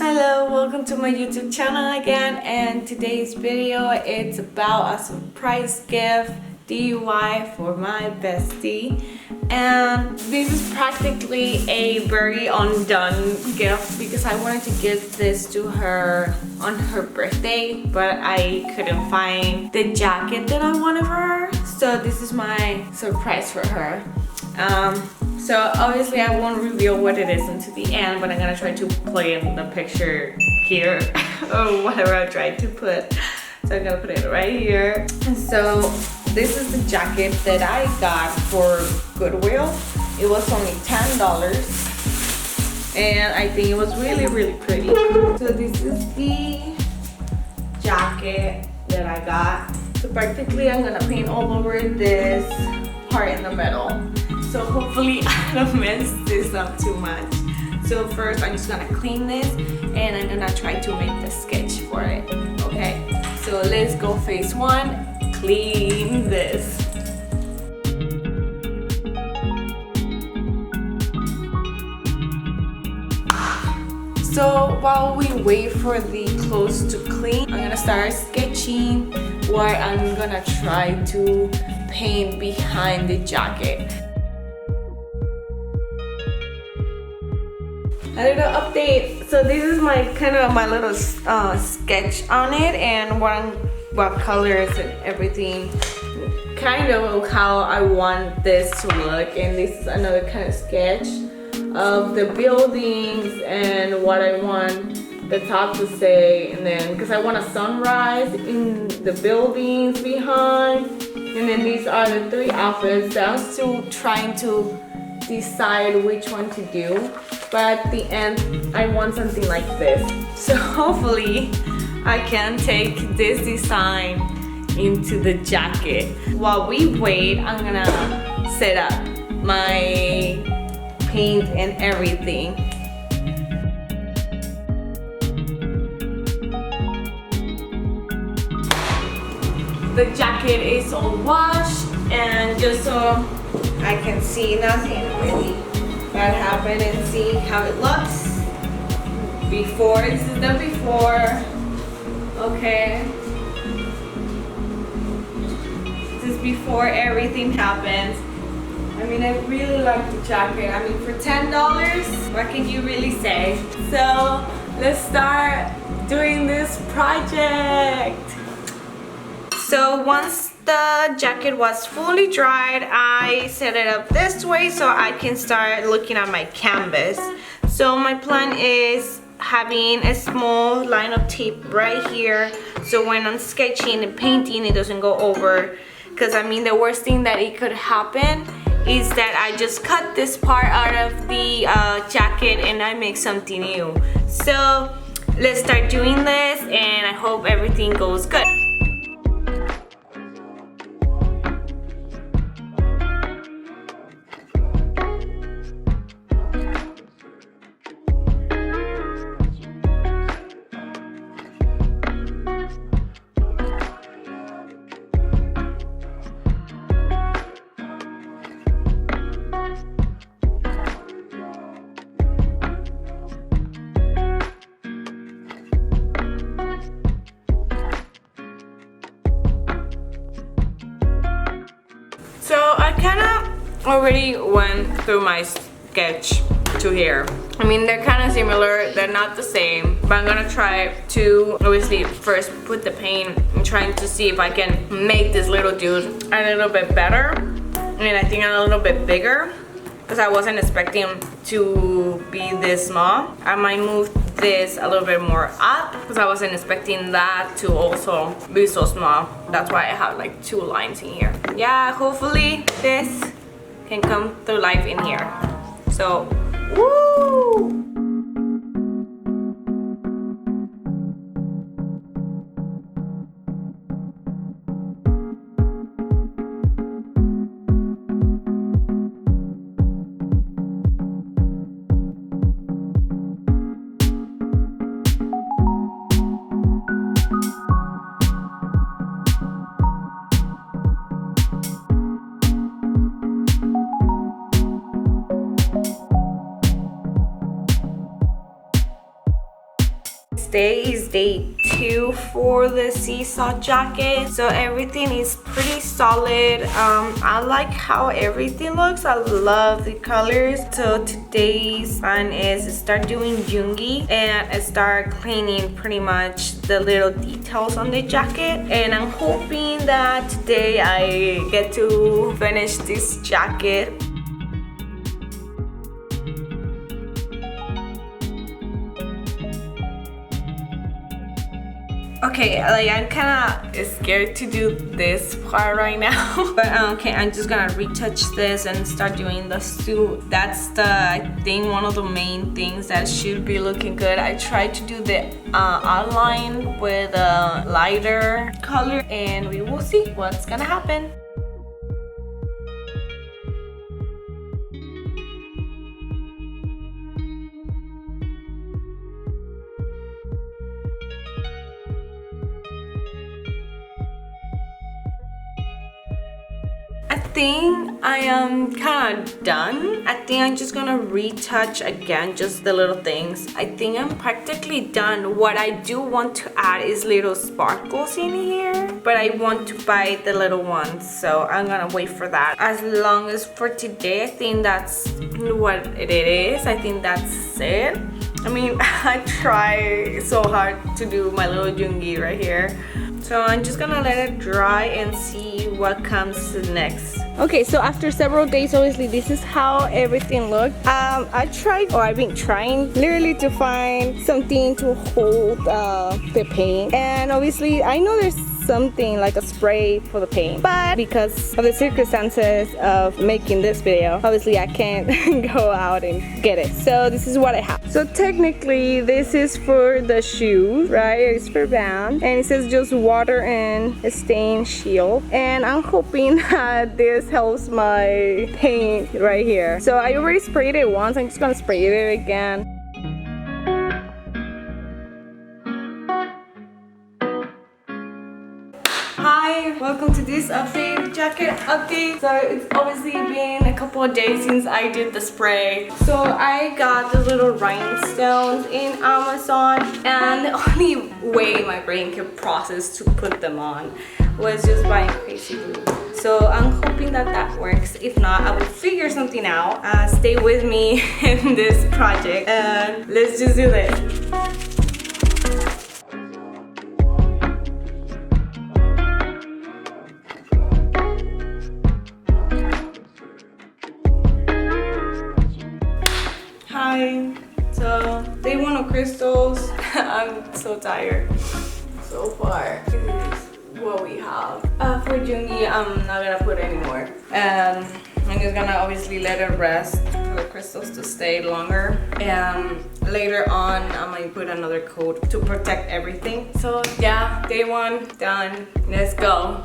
Hello, welcome to my YouTube channel again, and today's video it's about a surprise gift DIY for my bestie. And this is practically a very undone gift because I wanted to give this to her on her birthday, but I couldn't find the jacket that I wanted for her, so this is my surprise for her. So obviously I won't reveal what it is until the end, but I'm gonna try to play in the picture here or whatever I tried to put. So I'm gonna put it right here. And so this is the jacket that I got for Goodwill. It was only $10 and I think it was really pretty. So this is the jacket that I got. So practically I'm gonna paint all over this part in the middle. So hopefully I don't mess this up too much. So first I'm just gonna clean this and I'm gonna try to make the sketch for it, okay? So let's go phase one, clean this. So while we wait for the clothes to clean, I'm gonna start sketching what I'm gonna try to paint behind the jacket. A little update. So this is my kind of my little sketch on it, and what colors and everything, kind of how I want this to look. And this is another kind of sketch of the buildings and what I want the top to say, and then because I want a sunrise in the buildings behind, and then these are the three outfits that I'm still trying to decide which one to do, but at the end I want something like this. So hopefully I can take this design into the jacket. While we wait, I'm gonna set up my paint and everything. The jacket is all washed, and just so I can see nothing really that happened and see how it looks before. This is the before. Okay, this is before everything happens. I mean, I really like the jacket. I mean, for $10, what can you really say? So let's start doing this project. So once the jacket was fully dried, I set it up this way so I can start looking at my canvas. So my plan is having a small line of tape right here, so when I'm sketching and painting it doesn't go over, because I mean the worst thing that it could happen is that I just cut this part out of the jacket and I make something new. So let's start doing this, and I hope everything goes good. So I kind of already went through my sketch to here. I mean, they're kind of similar, they're not the same, but I'm gonna try to obviously first put the paint and trying to see if I can make this little dude a little bit better, and I think a little bit bigger, because I wasn't expecting to be this small. I might move this a little bit more up because I wasn't expecting that to also be so small. That's why I have like two lines in here. Yeah, hopefully this can come to life in here. So, woo! day is day 2 for the Seesaw jacket, so everything is pretty solid. I like how everything looks. I love the colors. So today's plan is to start doing jungi and start cleaning pretty much the little details on the jacket, and I'm hoping that today I get to finish this jacket. Okay, like I'm kind of scared to do this part right now, but okay, I'm just gonna retouch this and start doing the suit. That's the, I think, one of the main things that should be looking good. I tried to do the outline with a lighter color, and we will see what's gonna happen. I think I am kind of done. I think I'm just gonna retouch again just the little things. I think I'm practically done. What I do want to add is little sparkles in here, but I want to buy the little ones, so I'm gonna wait for that. As long as for today, I think that's what it is. I think that's it. I mean, I try so hard to do my little jungi right here. So I'm just gonna let it dry and see what comes next. Okay, so after several days, obviously this is how everything looked. I've been trying literally to find something to hold the paint, and obviously I know there's something like a spray for the paint, but because of the circumstances of making this video, obviously I can't go out and get it, so this is what I have. So technically this is for the shoes, right? It's for band, and it says just water and stain shield, and I'm hoping that this helps my paint right here. So I already sprayed it once. I'm just gonna spray it again. Hi, welcome to this jacket update. So it's obviously been a couple of days since I did the spray. So I got the little rhinestones in Amazon, and the only way my brain could process to put them on was just buying crazy glue. So I'm hoping that that works. If not, I will figure something out. Stay with me in this project, and let's just do this. Hi. So day 1 of crystals. I'm so tired so far. This is what we have. For jungi, I'm not gonna put any more, and I'm just gonna obviously let it rest for the crystals to stay longer, and later on I might put another coat to protect everything. So yeah, day 1 done. Let's go.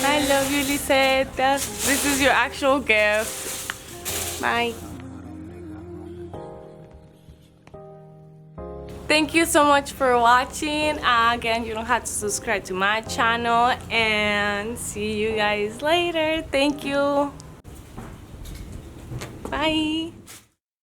I love you, Lisette. This is your actual gift. Bye. Thank you so much for watching. Again, you don't have to subscribe to my channel, and see you guys later. Thank you. Bye.